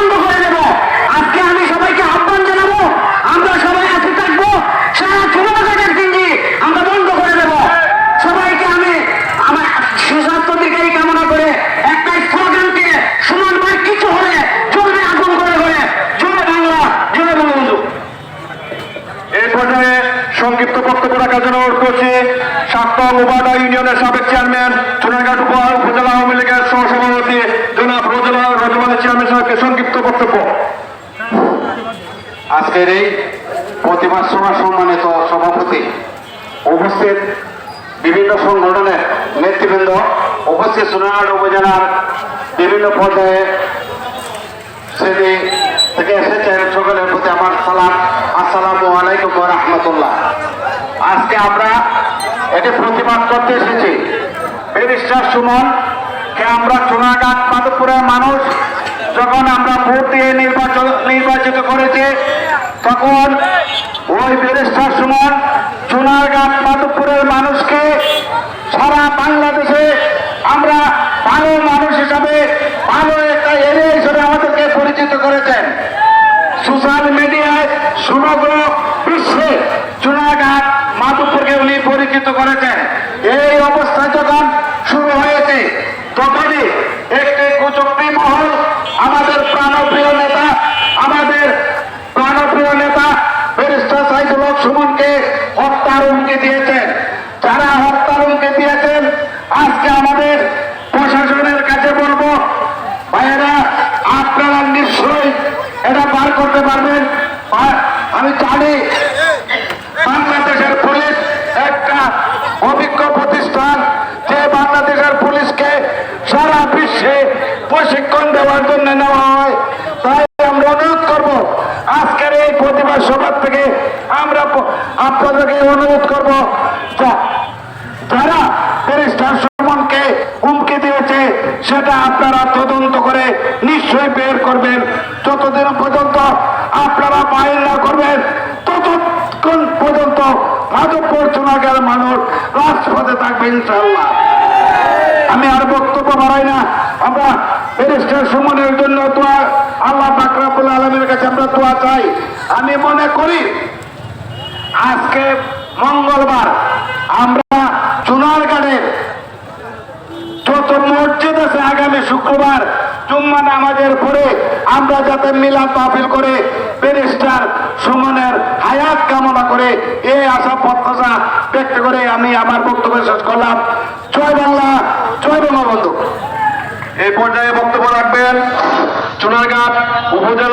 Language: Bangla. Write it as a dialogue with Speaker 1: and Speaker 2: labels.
Speaker 1: বন্ধ করে দেব। আজকে আমি সবাইকে আহ্বান জানাবো, আমরা সবাই আছি থাকবো, সারা 16 চিংড়ি আমরা বন্ধ করে দেব। সবাইকে আমি আমার সুস্বাস্থ্য দীর্ঘায়ু কামনা করে একটা স্লোগানকে সমানবার কিছু হলে চলবে আগুন করে করে জয় বাংলা, জয় বঙ্গবন্ধু।
Speaker 2: এই পর্যায়ে সংক্ষিপ্ত বক্তব্য রাখার জন্য অনুরোধ করছি সাতটা ওবাদা ইউনিয়নের সাবেক চেয়ারম্যান, চুনারঘাট উপজেলা আওয়ামী লীগের সহসভাপতি জনাব রজমান চেয়ারম্যান সাহেবকে সংক্ষিপ্ত বক্তব্য।
Speaker 3: আজকের এই প্রতিবাদ সভা সম্মানিত সভাপতি, উপস্থিত বিভিন্ন সংগঠনের নেতৃবৃন্দ, উপস্থিত চুনারঘাট উপজেলার বিভিন্ন পর্যায়ে শ্রেণী থেকে এসেছেন, সকলের প্রতি আমার সালাম, আসসালামু আলাইকুম ওয়া রাহমাতুল্লাহ। আজকে আমরা এটি প্রতিবাদ করতে এসেছি। ব্যারিস্টার সুমনকে আমরা চুনারঘাট মাধবপুরের মানুষ যখন আমরা ভোট দিয়ে নির্বাচিত করেছি, তখন ওই ব্যারিস্টার সুমন চুনারঘাট মাধবপুরের মানুষকে সারা বাংলাদেশে আমরা ভালো মানুষ হিসাবে, ভালো একটা এরিয়া হিসেবে আমাদেরকে পরিচিত করেছেন। সোশ্যাল মিডিয়ায় সমগ্র বিশ্বে চুনারঘাট মাধবপুরকে উনি পরিচিত করেছেন। এই অবস্থা যখন শুরু হয়েছে, তখনই একটি কুচক্রী মহল আমাদের প্রাণপ্রিয় নেতা ব্যারিস্টার সাইদুল হক সুমনকে হত্যার হুমকি দিয়েছেন। যারা হত্যার হুমকি দিয়েছেন, আজকে আমাদের প্রশাসনের কাছে বলবো, ভাইয়েরা আপনারা নিশ্চয়ই এটা বার করতে পারবেন। আমি জানি বাংলাদেশের পুলিশ একটা অভিজ্ঞ প্রতিষ্ঠান, যে বাংলাদেশের পুলিশকে সারা বিশ্বে প্রশিক্ষণ দেওয়ার জন্য নেওয়া হয়। তাই আমরা অনুরোধ করব, আজকের এই প্রতিবাদ সভা থেকে আমরা আপনাদেরকে অনুরোধ করব, যারা ব্যারিস্টার সুমনকে হুমকি দিয়েছে সেটা আপনারা তদন্ত করে নিশ্চয়ই বের করবেন। যতদিন পর্যন্ত আপনারা বাইর না করবেন, ততক্ষণ পর্যন্ত মাধবপুর চুনারঘাটের মানুষ রাজপথে থাকবে ইনশাআল্লাহ। আমি আর বক্তব্য বাড়াই না। আমরা ব্যারিস্টার সুমনের জন্য দোয়া, আল্লাহ পাক রব্বুল আলামিনের কাছে আমরা দোয়া চাই। আমি মনে করি আজকে মঙ্গলবার আমরা চুনারঘাটের যত মসজিদ আছে, আগামী শুক্রবার জুম্মা নামাজের পরে আমরা যাতে মিলাদ মাহফিল করে ব্যারিস্টার সুমনের হায়াত কামনা করে, এই আশা প্রত্যাশা ব্যক্ত করে আমি আমার বক্তব্য শেষ করলাম। জয় বাংলা, জয় বঙ্গবন্ধু।
Speaker 2: এই পর্যায়ে বক্তব্য রাখবেন চুনারঘাট উপজেলা